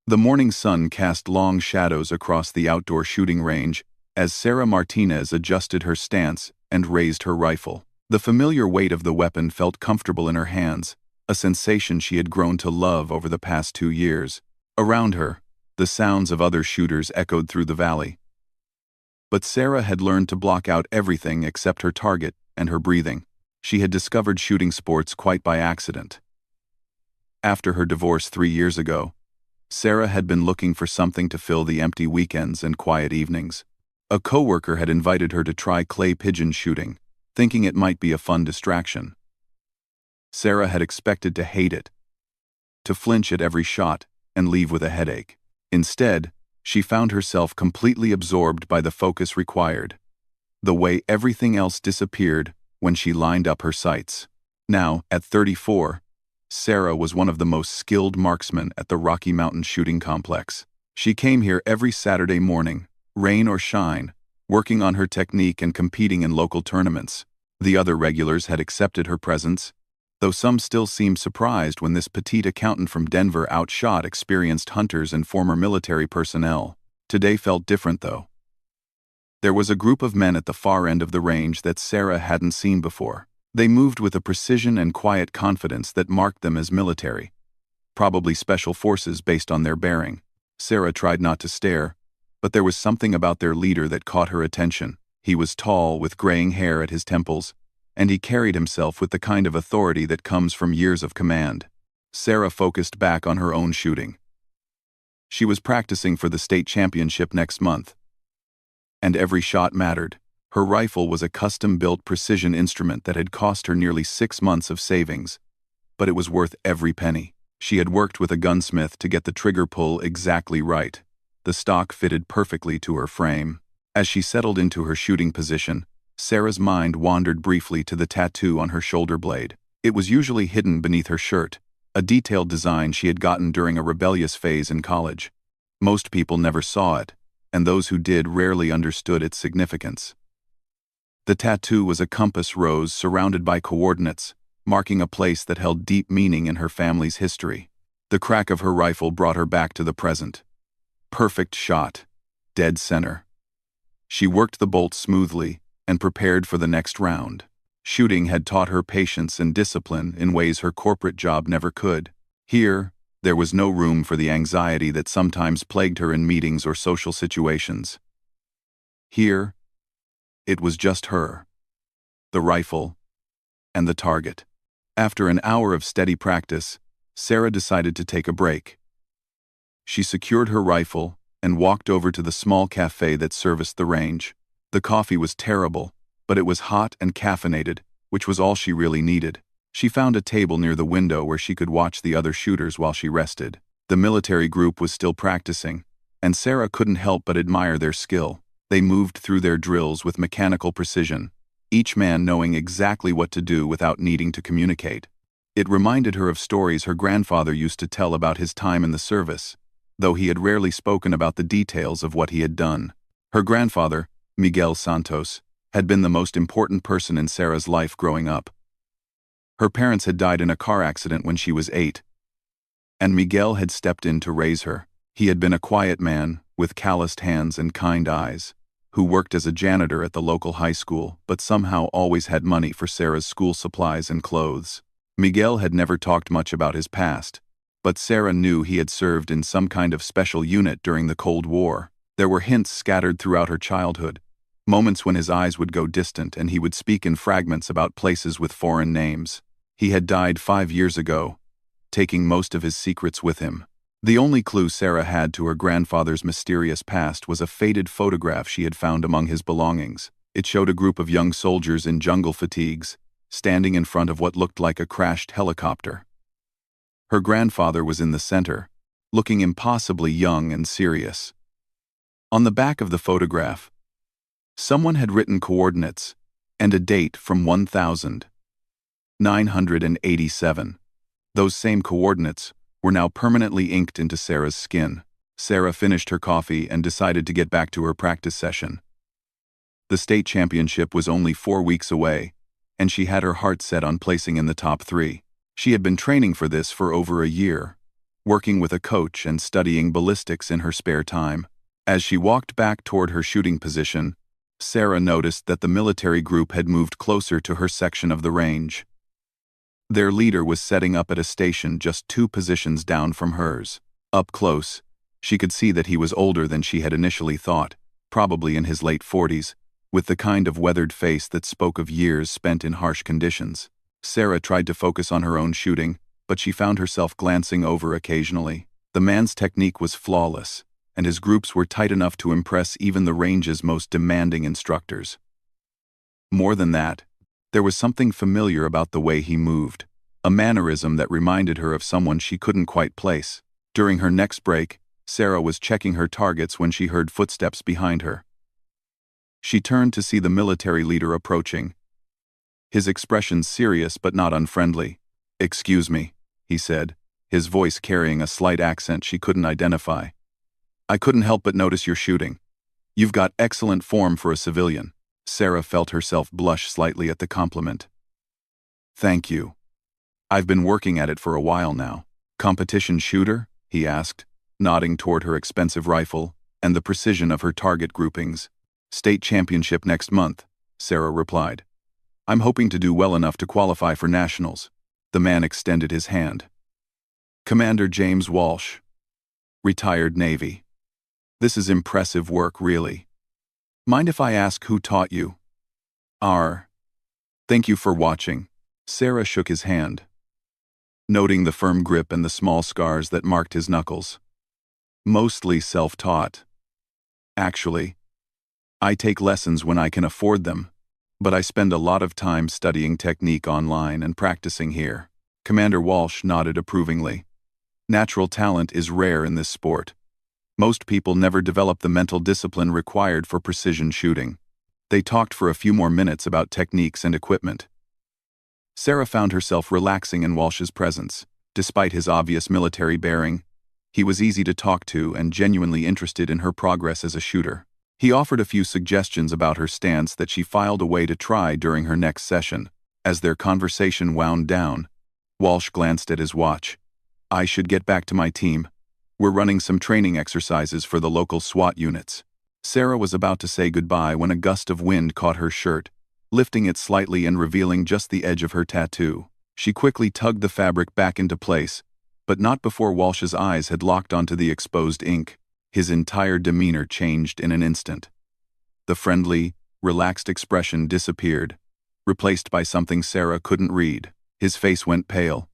The morning sun cast long shadows across the outdoor shooting range as Sarah Martinez adjusted her stance and raised her rifle. The familiar weight of the weapon felt comfortable in her hands, a sensation she had grown to love over the past 2 years. Around her, the sounds of other shooters echoed through the valley. But Sarah had learned to block out everything except her target and her breathing. She had discovered shooting sports quite by accident. After her divorce 3 years ago, Sarah had been looking for something to fill the empty weekends and quiet evenings. A coworker had invited her to try clay pigeon shooting, thinking it might be a fun distraction. Sarah had expected to hate it, to flinch at every shot and leave with a headache. Instead, she found herself completely absorbed by the focus required, the way everything else disappeared when she lined up her sights. Now, at 34, Sarah was one of the most skilled marksmen at the Rocky Mountain Shooting Complex. She came here every Saturday morning, rain or shine, working on her technique and competing in local tournaments. The other regulars had accepted her presence, though some still seemed surprised when this petite accountant from Denver outshot experienced hunters and former military personnel. Today felt different, though. There was a group of men at the far end of the range that Sarah hadn't seen before. They moved with a precision and quiet confidence that marked them as military, probably special forces based on their bearing. Sarah tried not to stare, but there was something about their leader that caught her attention. He was tall, with graying hair at his temples, and he carried himself with the kind of authority that comes from years of command. Sarah focused back on her own shooting. She was practicing for the state championship next month, and every shot mattered. Her rifle was a custom-built precision instrument that had cost her nearly 6 months of savings, but it was worth every penny. She had worked with a gunsmith to get the trigger pull exactly right. The stock fitted perfectly to her frame. As she settled into her shooting position, Sarah's mind wandered briefly to the tattoo on her shoulder blade. It was usually hidden beneath her shirt, a detailed design she had gotten during a rebellious phase in college. Most people never saw it, and those who did rarely understood its significance. The tattoo was a compass rose surrounded by coordinates, marking a place that held deep meaning in her family's history. The crack of her rifle brought her back to the present. Perfect shot. Dead center. She worked the bolt smoothly and prepared for the next round. Shooting had taught her patience and discipline in ways her corporate job never could. Here, there was no room for the anxiety that sometimes plagued her in meetings or social situations. Here, it was just her, the rifle, and the target. After an hour of steady practice, Sarah decided to take a break. She secured her rifle and walked over to the small cafe that serviced the range. The coffee was terrible, but it was hot and caffeinated, which was all she really needed. She found a table near the window where she could watch the other shooters while she rested. The military group was still practicing, and Sarah couldn't help but admire their skill. They moved through their drills with mechanical precision, each man knowing exactly what to do without needing to communicate. It reminded her of stories her grandfather used to tell about his time in the service, though he had rarely spoken about the details of what he had done. Her grandfather, Miguel Santos, had been the most important person in Sarah's life growing up. Her parents had died in a car accident when she was 8, and Miguel had stepped in to raise her. He had been a quiet man, with calloused hands and kind eyes, who worked as a janitor at the local high school but somehow always had money for Sarah's school supplies and clothes. Miguel had never talked much about his past, but Sarah knew he had served in some kind of special unit during the Cold War. There were hints scattered throughout her childhood, moments when his eyes would go distant and he would speak in fragments about places with foreign names. He had died 5 years ago, taking most of his secrets with him. The only clue Sarah had to her grandfather's mysterious past was a faded photograph she had found among his belongings. It showed a group of young soldiers in jungle fatigues, standing in front of what looked like a crashed helicopter. Her grandfather was in the center, looking impossibly young and serious. On the back of the photograph, someone had written coordinates and a date from 1987. Those same coordinates were now permanently inked into Sarah's skin. Sarah finished her coffee and decided to get back to her practice session. The state championship was only 4 weeks away, and she had her heart set on placing in the top 3. She had been training for this for over a year, working with a coach and studying ballistics in her spare time. As she walked back toward her shooting position, Sarah noticed that the military group had moved closer to her section of the range. Their leader was setting up at a station just 2 positions down from hers. Up close, she could see that he was older than she had initially thought, probably in his late 40s, with the kind of weathered face that spoke of years spent in harsh conditions. Sarah tried to focus on her own shooting, but she found herself glancing over occasionally. The man's technique was flawless, and his groups were tight enough to impress even the range's most demanding instructors. More than that, there was something familiar about the way he moved, a mannerism that reminded her of someone she couldn't quite place. During her next break, Sarah was checking her targets when she heard footsteps behind her. She turned to see the military leader approaching, his expression serious but not unfriendly. "Excuse me," he said, his voice carrying a slight accent she couldn't identify. "I couldn't help but notice your shooting. You've got excellent form for a civilian." Sarah felt herself blush slightly at the compliment. "Thank you. I've been working at it for a while now." "Competition shooter?" he asked, nodding toward her expensive rifle and the precision of her target groupings. "State championship next month," Sarah replied. "I'm hoping to do well enough to qualify for nationals." The man extended his hand. "Commander James Walsh, retired Navy. This is impressive work, really. Mind if I ask who taught you?" Thank you for watching." Sarah shook his hand, noting the firm grip and the small scars that marked his knuckles. "Mostly self-taught. Actually, I take lessons when I can afford them, but I spend a lot of time studying technique online and practicing here." Commander Walsh nodded approvingly. "Natural talent is rare in this sport. Most people never develop the mental discipline required for precision shooting." They talked for a few more minutes about techniques and equipment. Sarah found herself relaxing in Walsh's presence. Despite his obvious military bearing, he was easy to talk to and genuinely interested in her progress as a shooter. He offered a few suggestions about her stance that she filed away to try during her next session. As their conversation wound down, Walsh glanced at his watch. "I should get back to my team. We're running some training exercises for the local SWAT units." Sarah was about to say goodbye when a gust of wind caught her shirt, lifting it slightly and revealing just the edge of her tattoo. She quickly tugged the fabric back into place, but not before Walsh's eyes had locked onto the exposed ink. His entire demeanor changed in an instant. The friendly, relaxed expression disappeared, replaced by something Sarah couldn't read. His face went pale,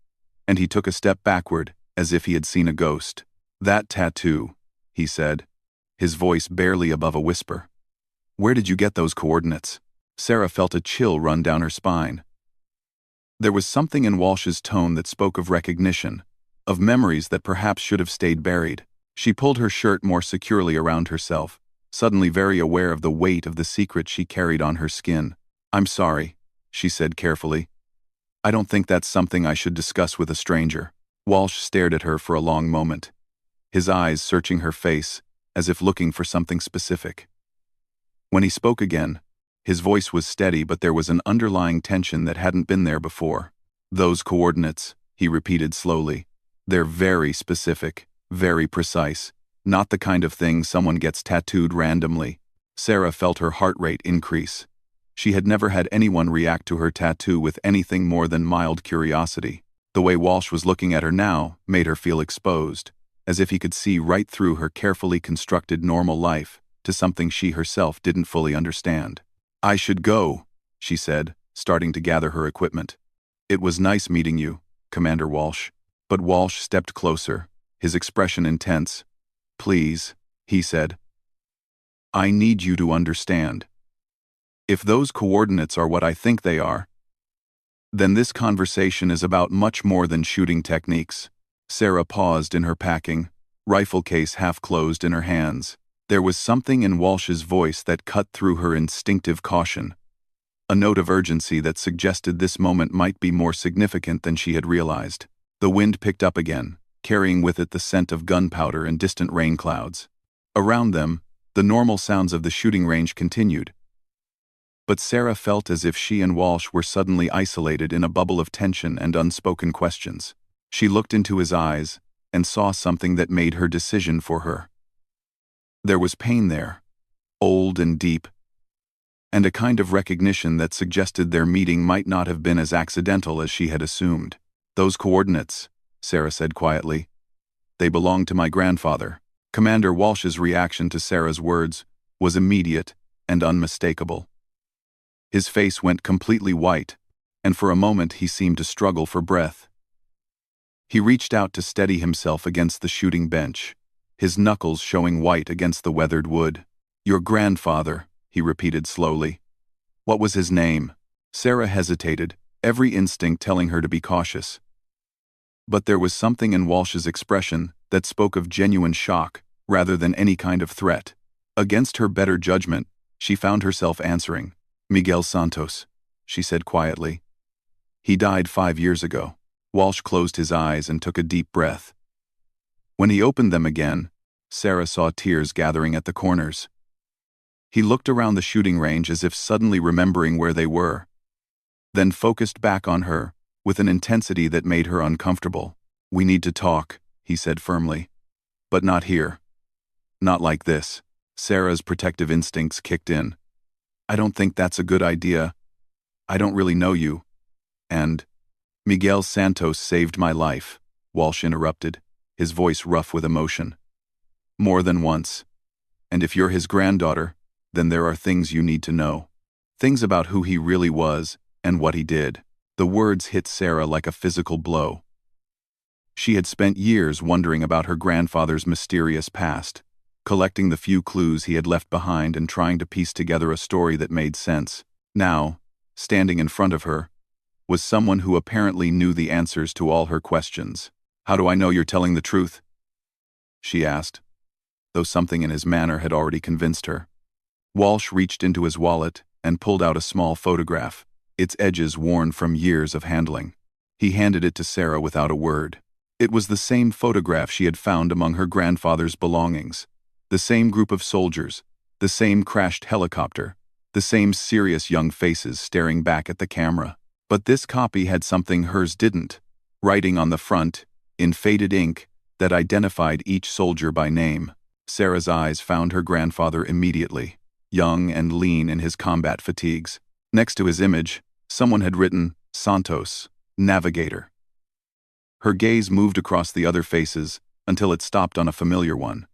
and he took a step backward, as if he had seen a ghost. "That tattoo," he said, his voice barely above a whisper. "Where did you get those coordinates?" Sarah felt a chill run down her spine. There was something in Walsh's tone that spoke of recognition, of memories that perhaps should have stayed buried. She pulled her shirt more securely around herself, suddenly very aware of the weight of the secret she carried on her skin. "I'm sorry," she said carefully. "I don't think that's something I should discuss with a stranger." Walsh stared at her for a long moment, his eyes searching her face, as if looking for something specific. When he spoke again, his voice was steady, but there was an underlying tension that hadn't been there before. "Those coordinates," he repeated slowly. "They're very specific, very precise, not the kind of thing someone gets tattooed randomly." Sarah felt her heart rate increase. She had never had anyone react to her tattoo with anything more than mild curiosity. The way Walsh was looking at her now made her feel exposed, as if he could see right through her carefully constructed normal life to something she herself didn't fully understand. "I should go," she said, starting to gather her equipment. "It was nice meeting you, Commander Walsh." But Walsh stepped closer, his expression intense. "Please," he said. "I need you to understand. If those coordinates are what I think they are, then this conversation is about much more than shooting techniques." Sarah paused in her packing, rifle case half closed in her hands. There was something in Walsh's voice that cut through her instinctive caution, a note of urgency that suggested this moment might be more significant than she had realized. The wind picked up again, carrying with it the scent of gunpowder and distant rain clouds. Around them, the normal sounds of the shooting range continued, but Sarah felt as if she and Walsh were suddenly isolated in a bubble of tension and unspoken questions. She looked into his eyes, and saw something that made her decision for her. There was pain there, old and deep, and a kind of recognition that suggested their meeting might not have been as accidental as she had assumed. "Those coordinates," Sarah said quietly. "They belong to my grandfather." Commander Walsh's reaction to Sarah's words was immediate and unmistakable. His face went completely white, and for a moment he seemed to struggle for breath. He reached out to steady himself against the shooting bench, his knuckles showing white against the weathered wood. "Your grandfather," he repeated slowly. "What was his name?" Sarah hesitated, every instinct telling her to be cautious. But there was something in Walsh's expression that spoke of genuine shock rather than any kind of threat. Against her better judgment, she found herself answering. "Miguel Santos," she said quietly. "He died 5 years ago." Walsh closed his eyes and took a deep breath. When he opened them again, Sarah saw tears gathering at the corners. He looked around the shooting range as if suddenly remembering where they were, then focused back on her with an intensity that made her uncomfortable. "We need to talk," he said firmly. "But not here. Not like this." Sarah's protective instincts kicked in. "I don't think that's a good idea. I don't really know you. And Miguel Santos saved my life," Walsh interrupted, his voice rough with emotion. "More than once. And if you're his granddaughter, then there are things you need to know. Things about who he really was and what he did." The words hit Sarah like a physical blow. She had spent years wondering about her grandfather's mysterious past, collecting the few clues he had left behind and trying to piece together a story that made sense. Now, standing in front of her, was someone who apparently knew the answers to all her questions. "How do I know you're telling the truth?" she asked, though something in his manner had already convinced her. Walsh reached into his wallet and pulled out a small photograph, its edges worn from years of handling. He handed it to Sarah without a word. It was the same photograph she had found among her grandfather's belongings. The same group of soldiers, the same crashed helicopter, the same serious young faces staring back at the camera. But this copy had something hers didn't, writing on the front, in faded ink, that identified each soldier by name. Sarah's eyes found her grandfather immediately, young and lean in his combat fatigues. Next to his image, someone had written, "Santos, Navigator." Her gaze moved across the other faces until it stopped on a familiar one.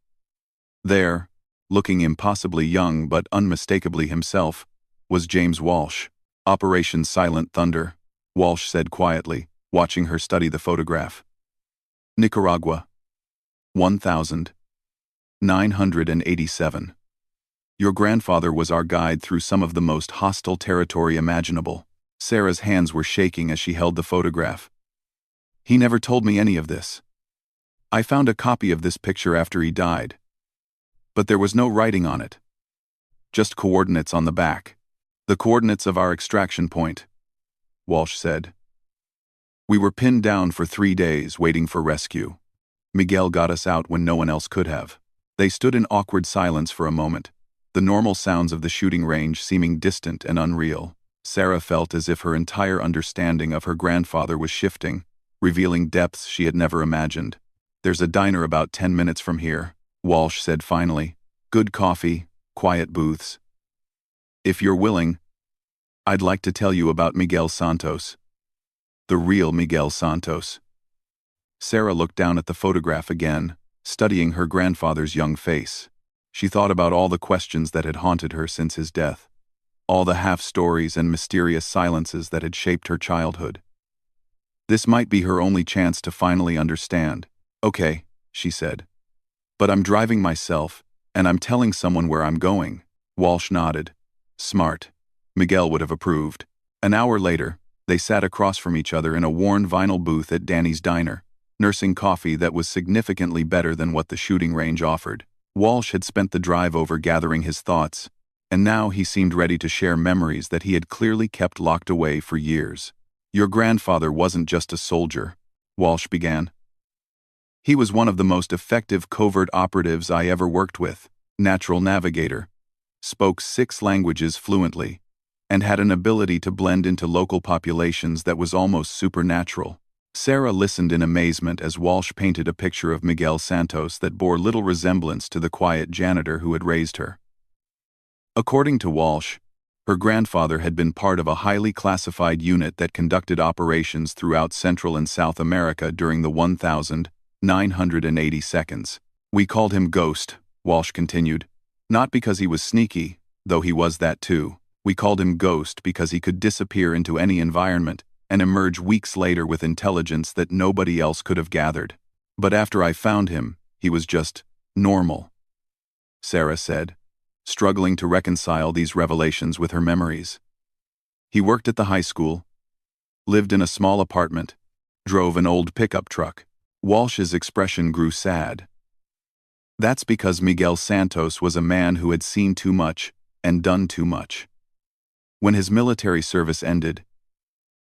There, looking impossibly young but unmistakably himself, was James Walsh. "Operation Silent Thunder," Walsh said quietly, watching her study the photograph. "Nicaragua. 1987. Your grandfather was our guide through some of the most hostile territory imaginable." Sarah's hands were shaking as she held the photograph. "He never told me any of this. I found a copy of this picture after he died. But there was no writing on it. Just coordinates on the back. The coordinates of our extraction point," Walsh said. "We were pinned down for 3 days waiting for rescue. Miguel got us out when no one else could have." They stood in awkward silence for a moment, the normal sounds of the shooting range seeming distant and unreal. Sarah felt as if her entire understanding of her grandfather was shifting, revealing depths she had never imagined. "There's a diner about 10 minutes from here," Walsh said finally. "Good coffee, quiet booths. If you're willing, I'd like to tell you about Miguel Santos. The real Miguel Santos." Sarah looked down at the photograph again, studying her grandfather's young face. She thought about all the questions that had haunted her since his death, all the half-stories and mysterious silences that had shaped her childhood. This might be her only chance to finally understand. "Okay," she said. "But I'm driving myself, and I'm telling someone where I'm going." Walsh nodded. "Smart." Miguel would have approved. An hour later, they sat across from each other in a worn vinyl booth at Danny's Diner, nursing coffee that was significantly better than what the shooting range offered. Walsh had spent the drive over gathering his thoughts, and now he seemed ready to share memories that he had clearly kept locked away for years. "Your grandfather wasn't just a soldier," Walsh began. "He was one of the most effective covert operatives I ever worked with. Natural navigator. Spoke 6 languages fluently, and had an ability to blend into local populations that was almost supernatural. Sarah listened in amazement as Walsh painted a picture of Miguel Santos that bore little resemblance to the quiet janitor who had raised her. According to Walsh, her grandfather had been part of a highly classified unit that conducted operations throughout Central and South America during the 1980 seconds. We called him Ghost, Walsh continued. Not because he was sneaky, though he was that too. We called him Ghost because he could disappear into any environment and emerge weeks later with intelligence that nobody else could have gathered. But after I found him, he was just normal, Sarah said, struggling to reconcile these revelations with her memories. He worked at the high school, lived in a small apartment, drove an old pickup truck. Walsh's expression grew sad. That's because Miguel Santos was a man who had seen too much and done too much. When his military service ended,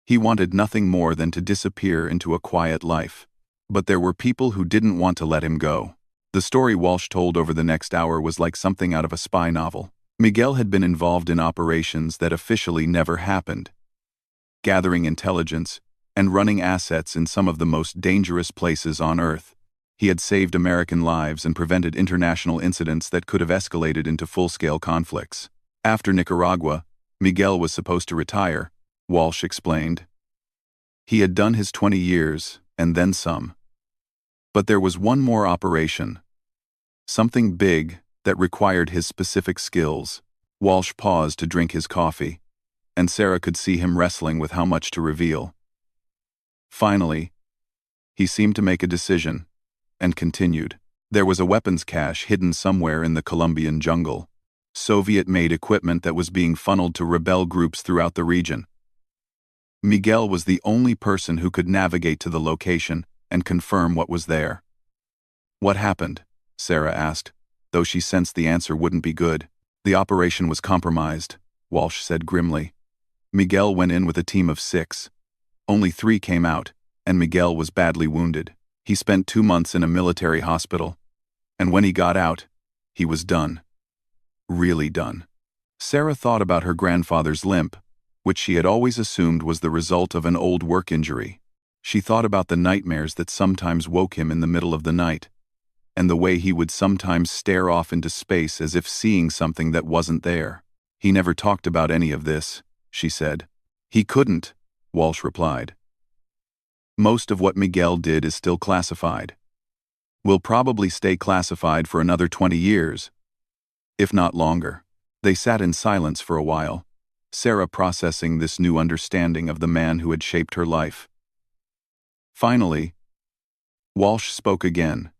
he wanted nothing more than to disappear into a quiet life. But there were people who didn't want to let him go. The story Walsh told over the next hour was like something out of a spy novel. Miguel had been involved in operations that officially never happened, gathering intelligence and running assets in some of the most dangerous places on Earth. He had saved American lives and prevented international incidents that could have escalated into full-scale conflicts. After Nicaragua, Miguel was supposed to retire, Walsh explained. He had done his 20 years, and then some. But there was one more operation. Something big that required his specific skills. Walsh paused to drink his coffee, and Sarah could see him wrestling with how much to reveal. Finally, he seemed to make a decision, and continued. There was a weapons cache hidden somewhere in the Colombian jungle. Soviet-made equipment that was being funneled to rebel groups throughout the region. Miguel was the only person who could navigate to the location and confirm what was there. What happened? Sarah asked, though she sensed the answer wouldn't be good. The operation was compromised, Walsh said grimly. Miguel went in with a team of 6. Only 3 came out, and Miguel was badly wounded. He spent 2 months in a military hospital, and when he got out, he was done. Really done. Sarah thought about her grandfather's limp, which she had always assumed was the result of an old work injury. She thought about the nightmares that sometimes woke him in the middle of the night, and the way he would sometimes stare off into space as if seeing something that wasn't there. He never talked about any of this, she said. He couldn't, Walsh replied. Most of what Miguel did is still classified. Will probably stay classified for another 20 years, if not longer. They sat in silence for a while, Sarah processing this new understanding of the man who had shaped her life. Finally, Walsh spoke again,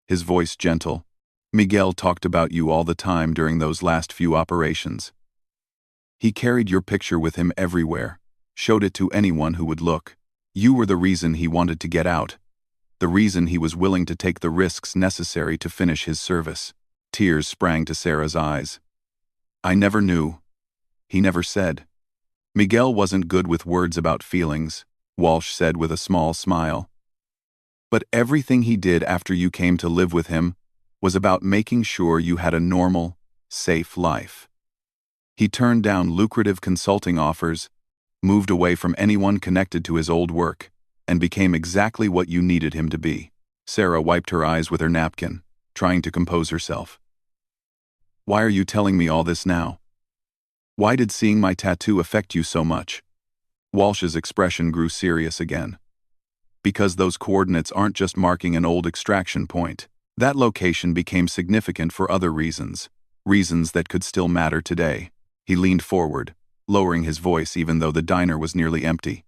his voice gentle. Miguel talked about you all the time during those last few operations. He carried your picture with him everywhere, showed it to anyone who would look. You were the reason he wanted to get out, the reason he was willing to take the risks necessary to finish his service. Tears sprang to Sarah's eyes. I never knew. He never said. Miguel wasn't good with words about feelings, Walsh said with a small smile. But everything he did after you came to live with him was about making sure you had a normal, safe life. He turned down lucrative consulting offers, moved away from anyone connected to his old work, and became exactly what you needed him to be. Sarah wiped her eyes with her napkin, trying to compose herself. Why are you telling me all this now? Why did seeing my tattoo affect you so much? Walsh's expression grew serious again. Because those coordinates aren't just marking an old extraction point. That location became significant for other reasons that could still matter today. He leaned forward, lowering his voice even though the diner was nearly empty.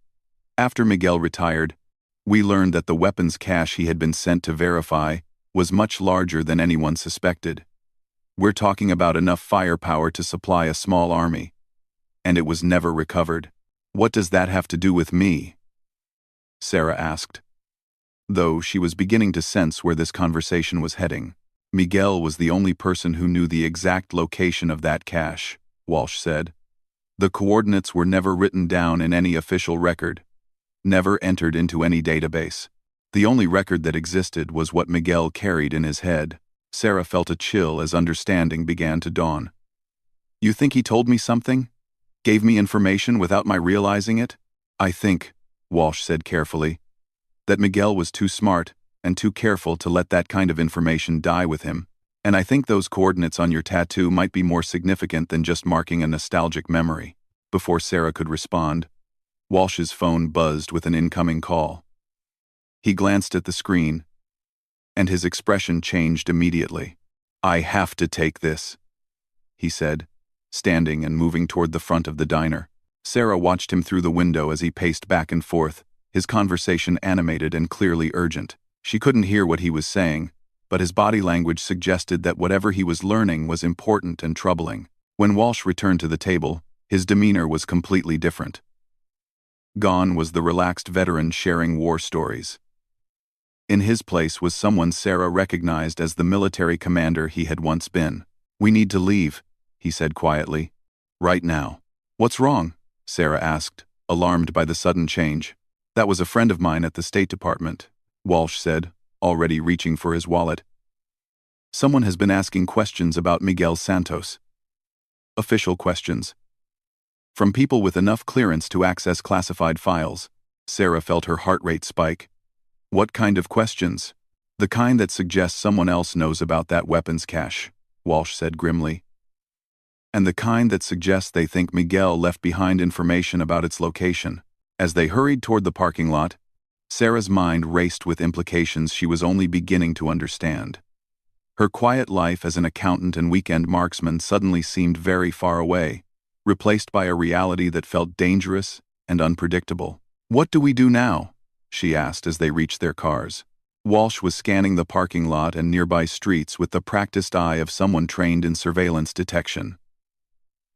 After Miguel retired, we learned that the weapons cache he had been sent to verify was much larger than anyone suspected. We're talking about enough firepower to supply a small army. And it was never recovered. What does that have to do with me? Sarah asked. Though she was beginning to sense where this conversation was heading. Miguel was the only person who knew the exact location of that cache, Walsh said. The coordinates were never written down in any official record, never entered into any database. The only record that existed was what Miguel carried in his head. Sarah felt a chill as understanding began to dawn. You think he told me something? Gave me information without my realizing it? I think, Walsh said carefully, that Miguel was too smart and too careful to let that kind of information die with him. And I think those coordinates on your tattoo might be more significant than just marking a nostalgic memory. Before Sarah could respond, Walsh's phone buzzed with an incoming call. He glanced at the screen, and his expression changed immediately. "I have to take this," he said, standing and moving toward the front of the diner. Sarah watched him through the window as he paced back and forth, his conversation animated and clearly urgent. She couldn't hear what he was saying, but his body language suggested that whatever he was learning was important and troubling. When Walsh returned to the table, his demeanor was completely different. Gone was the relaxed veteran sharing war stories. In his place was someone Sarah recognized as the military commander he had once been. "We need to leave," he said quietly. "Right now." "What's wrong?" Sarah asked, alarmed by the sudden change. "That was a friend of mine at the State Department," Walsh said, already reaching for his wallet. "Someone has been asking questions about Miguel Santos. Official questions. From people with enough clearance to access classified files." Sarah felt her heart rate spike. "What kind of questions?" "The kind that suggests someone else knows about that weapons cache," Walsh said grimly. "And the kind that suggests they think Miguel left behind information about its location." As they hurried toward the parking lot, Sarah's mind raced with implications she was only beginning to understand. Her quiet life as an accountant and weekend marksman suddenly seemed very far away, replaced by a reality that felt dangerous and unpredictable. "What do we do now?" she asked as they reached their cars. Walsh was scanning the parking lot and nearby streets with the practiced eye of someone trained in surveillance detection.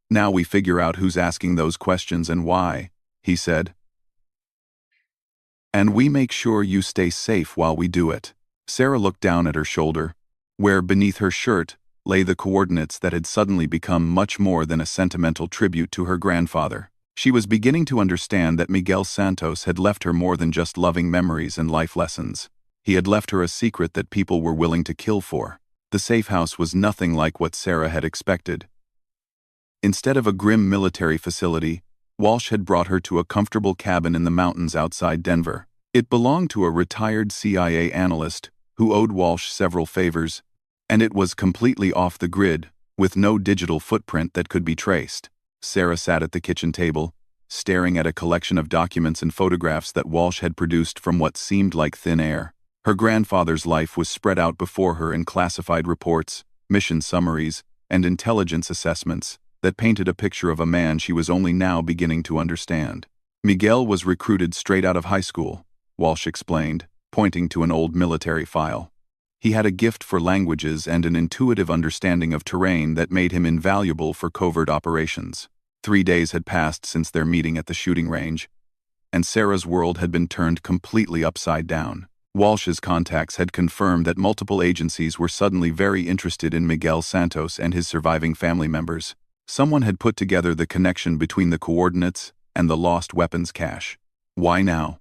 "Now we figure out who's asking those questions and why," he said. "And we make sure you stay safe while we do it." Sarah looked down at her shoulder, where beneath her shirt lay the coordinates that had suddenly become much more than a sentimental tribute to her grandfather. She was beginning to understand that Miguel Santos had left her more than just loving memories and life lessons. He had left her a secret that people were willing to kill for. The safe house was nothing like what Sarah had expected. Instead of a grim military facility, Walsh had brought her to a comfortable cabin in the mountains outside Denver. It belonged to a retired CIA analyst who owed Walsh several favors, and it was completely off the grid, with no digital footprint that could be traced. Sarah sat at the kitchen table, staring at a collection of documents and photographs that Walsh had produced from what seemed like thin air. Her grandfather's life was spread out before her in classified reports, mission summaries, and intelligence assessments that painted a picture of a man she was only now beginning to understand. "Miguel was recruited straight out of high school," Walsh explained, pointing to an old military file. "He had a gift for languages and an intuitive understanding of terrain that made him invaluable for covert operations." 3 days had passed since their meeting at the shooting range, and Sarah's world had been turned completely upside down. Walsh's contacts had confirmed that multiple agencies were suddenly very interested in Miguel Santos and his surviving family members. Someone had put together the connection between the coordinates and the lost weapons cache. "Why now?"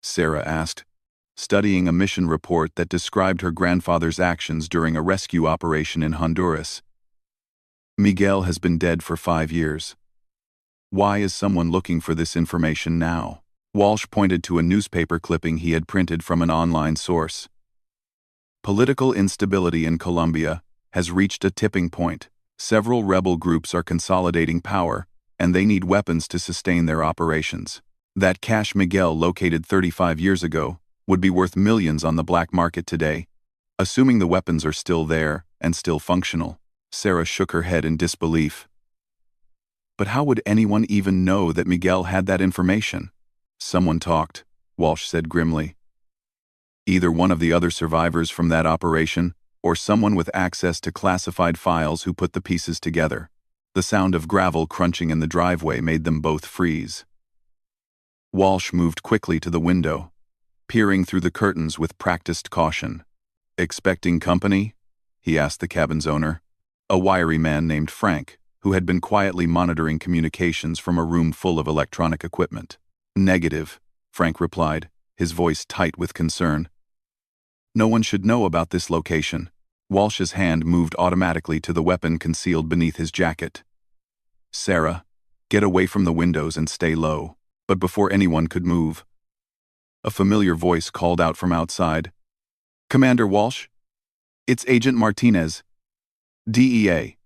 Sarah asked, studying a mission report that described her grandfather's actions during a rescue operation in Honduras. "Miguel has been dead for 5 years. Why is someone looking for this information now?" Walsh pointed to a newspaper clipping he had printed from an online source. "Political instability in Colombia has reached a tipping point. Several rebel groups are consolidating power, and they need weapons to sustain their operations. That cache Miguel located 35 years ago would be worth millions on the black market today, assuming the weapons are still there and still functional." Sarah shook her head in disbelief. "But how would anyone even know that Miguel had that information?" "Someone talked," Walsh said grimly. "Either one of the other survivors from that operation, or someone with access to classified files who put the pieces together." The sound of gravel crunching in the driveway made them both freeze. Walsh moved quickly to the window, peering through the curtains with practiced caution. "Expecting company?" he asked the cabin's owner, a wiry man named Frank, who had been quietly monitoring communications from a room full of electronic equipment. "Negative," Frank replied, his voice tight with concern. "No one should know about this location." Walsh's hand moved automatically to the weapon concealed beneath his jacket. "Sarah, get away from the windows and stay low." But before anyone could move, A familiar voice called out from outside. "Commander Walsh? It's Agent Martinez. DEA.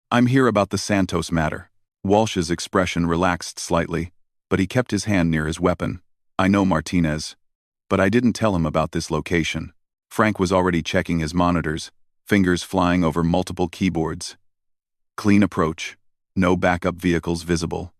I'm here about the Santos matter." Walsh's expression relaxed slightly, but he kept his hand near his weapon. "I know Martinez, but I didn't tell him about this location." Frank was already checking his monitors, fingers flying over multiple keyboards. Clean approach. No backup vehicles visible.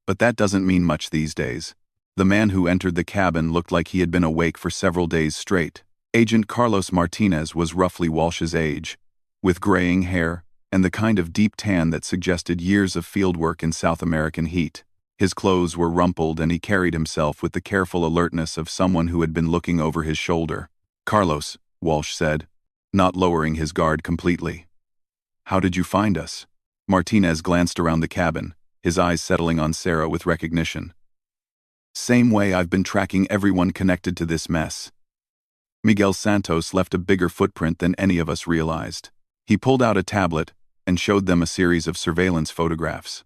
But that doesn't mean much these days. The man who entered the cabin looked like he had been awake for several days straight. Agent Carlos Martinez was roughly Walsh's age, with graying hair and the kind of deep tan that suggested years of fieldwork in South American heat. His clothes were rumpled and he carried himself with the careful alertness of someone who had been looking over his shoulder. "Carlos," Walsh said, not lowering his guard completely. "How did you find us?" Martinez glanced around the cabin, his eyes settling on Sarah with recognition. "Same way I've been tracking everyone connected to this mess." Miguel Santos left a bigger footprint than any of us realized. He pulled out a tablet and showed them a series of surveillance photographs.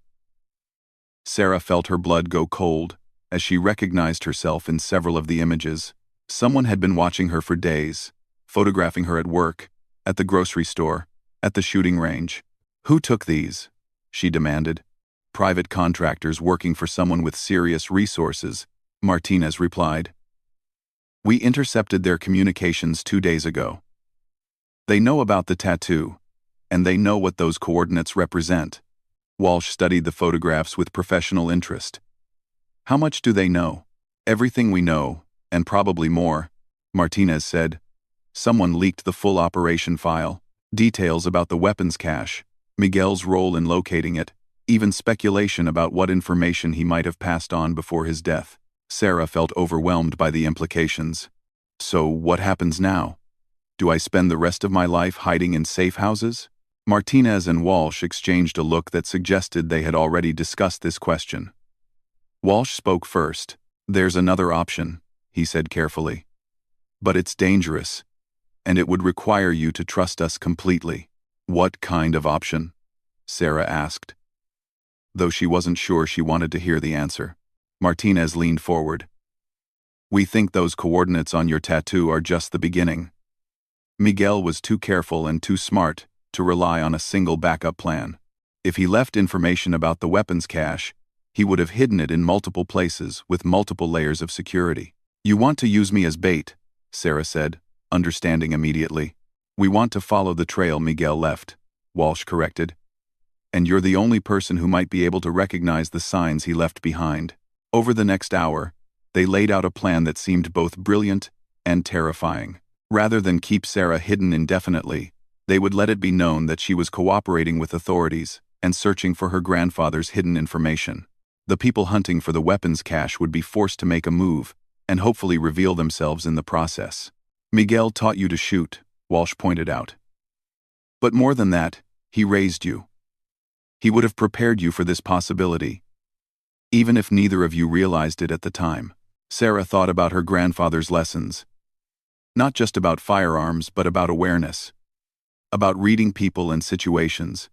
Sarah felt her blood go cold as she recognized herself in several of the images. Someone had been watching her for days, photographing her at work, at the grocery store, at the shooting range. "Who took these?" she demanded. "Private contractors working for someone with serious resources," Martinez replied. "We intercepted their communications 2 days ago. They know about the tattoo, and they know what those coordinates represent." Walsh studied the photographs with professional interest. "How much do they know?" "Everything we know, and probably more," Martinez said. "Someone leaked the full operation file, details about the weapons cache, Miguel's role in locating it, even speculation about what information he might have passed on before his death." Sarah felt overwhelmed by the implications. "So what happens now? Do I spend the rest of my life hiding in safe houses?" Martinez and Walsh exchanged a look that suggested they had already discussed this question. Walsh spoke first. "There's another option," he said carefully. "But it's dangerous, and it would require you to trust us completely." "What kind of option?" Sarah asked. Though she wasn't sure she wanted to hear the answer, Martinez leaned forward. "We think those coordinates on your tattoo are just the beginning." Miguel was too careful and too smart to rely on a single backup plan. If he left information about the weapons cache, he would have hidden it in multiple places with multiple layers of security. "You want to use me as bait," Sarah said, understanding immediately. "We want to follow the trail Miguel left," Walsh corrected. "And you're the only person who might be able to recognize the signs he left behind." Over the next hour, they laid out a plan that seemed both brilliant and terrifying. Rather than keep Sarah hidden indefinitely, they would let it be known that she was cooperating with authorities and searching for her grandfather's hidden information. The people hunting for the weapons cache would be forced to make a move and hopefully reveal themselves in the process. "Miguel taught you to shoot," Walsh pointed out. "But more than that, he raised you. He would have prepared you for this possibility, even if neither of you realized it at the time." Sarah thought about her grandfather's lessons. Not just about firearms, but about awareness. About reading people and situations.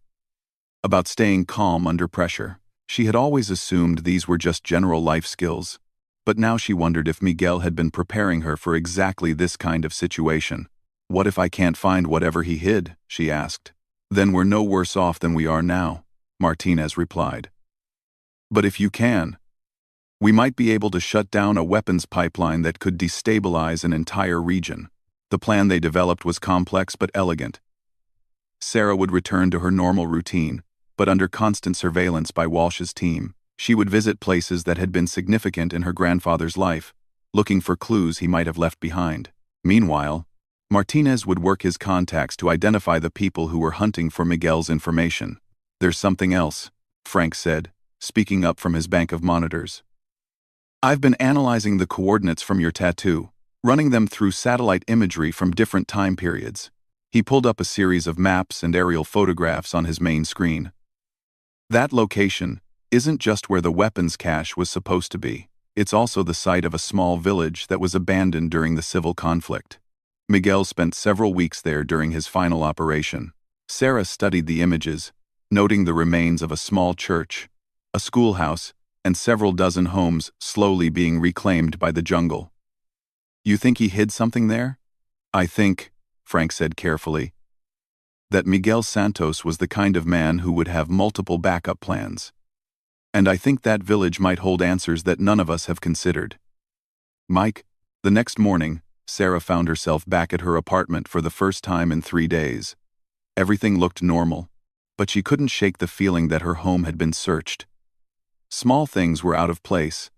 About staying calm under pressure. She had always assumed these were just general life skills, but now she wondered if Miguel had been preparing her for exactly this kind of situation. "What if I can't find whatever he hid?" she asked. "Then we're no worse off than we are now," Martinez replied. "But if you can, we might be able to shut down a weapons pipeline that could destabilize an entire region." The plan they developed was complex but elegant. Sarah would return to her normal routine, but under constant surveillance by Walsh's team. She would visit places that had been significant in her grandfather's life, looking for clues he might have left behind. Meanwhile, Martinez would work his contacts to identify the people who were hunting for Miguel's information. "There's something else," Frank said, speaking up from his bank of monitors. "I've been analyzing the coordinates from your tattoo, running them through satellite imagery from different time periods." He pulled up a series of maps and aerial photographs on his main screen. "That location isn't just where the weapons cache was supposed to be. It's also the site of a small village that was abandoned during the civil conflict. Miguel spent several weeks there during his final operation." Sarah studied the images, noting the remains of a small church, a schoolhouse, and several dozen homes slowly being reclaimed by the jungle. You think he hid something there? I think, Frank said carefully, that Miguel Santos was the kind of man who would have multiple backup plans. And I think that village might hold answers that none of us have considered. Mike, the next morning, Sarah found herself back at her apartment for the first time in 3 days. Everything looked normal, but she couldn't shake the feeling that her home had been searched. Small things were out of place.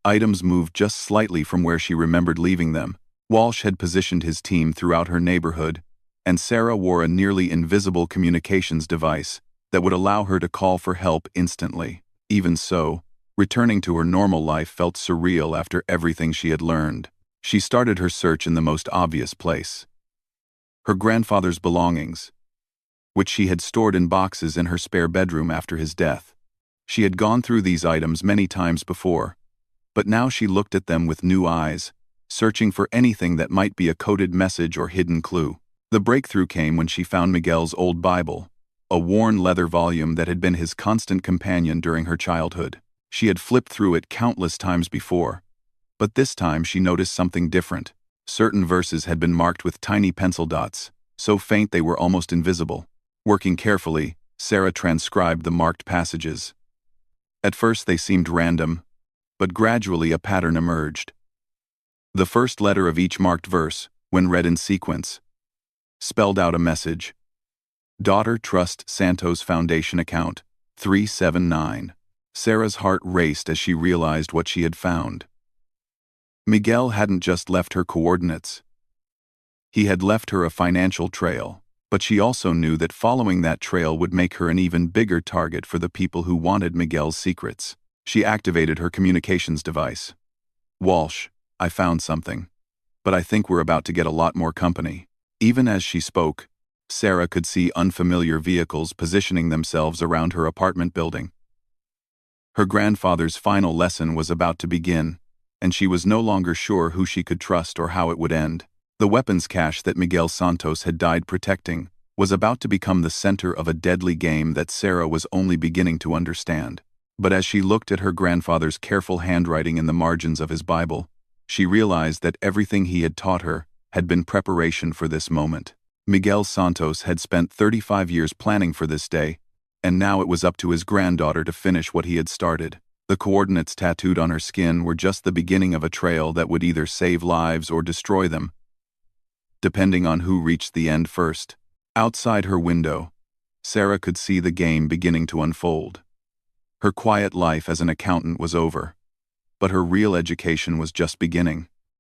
Items moved just slightly from where she remembered leaving them. Walsh had positioned his team throughout her neighborhood, and Sarah wore a nearly invisible communications device that would allow her to call for help instantly. Even so, returning to her normal life felt surreal after everything she had learned. She started her search in the most obvious place: her grandfather's belongings, which she had stored in boxes in her spare bedroom after his death. She had gone through these items many times before, but now she looked at them with new eyes, searching for anything that might be a coded message or hidden clue. The breakthrough came when she found Miguel's old Bible, a worn leather volume that had been his constant companion during her childhood. She had flipped through it countless times before, but this time she noticed something different. Certain verses had been marked with tiny pencil dots, so faint they were almost invisible. Working carefully, Sarah transcribed the marked passages. At first they seemed random, but gradually a pattern emerged. The first letter of each marked verse, when read in sequence, spelled out a message. Daughter Trust Santos Foundation account, 379. Sarah's heart raced as she realized what she had found. Miguel hadn't just left her coordinates. He had left her a financial trail, but she also knew that following that trail would make her an even bigger target for the people who wanted Miguel's secrets. She activated her communications device. Walsh, I found something, but I think we're about to get a lot more company. Even as she spoke, Sarah could see unfamiliar vehicles positioning themselves around her apartment building. Her grandfather's final lesson was about to begin, and she was no longer sure who she could trust or how it would end. The weapons cache that Miguel Santos had died protecting was about to become the center of a deadly game that Sarah was only beginning to understand. But as she looked at her grandfather's careful handwriting in the margins of his Bible, she realized that everything he had taught her had been preparation for this moment. Miguel Santos had spent 35 years planning for this day, and now it was up to his granddaughter to finish what he had started. The coordinates tattooed on her skin were just the beginning of a trail that would either save lives or destroy them, depending on who reached the end first. Outside her window, Sarah could see the game beginning to unfold. Her quiet life as an accountant was over, but her real education was just beginning.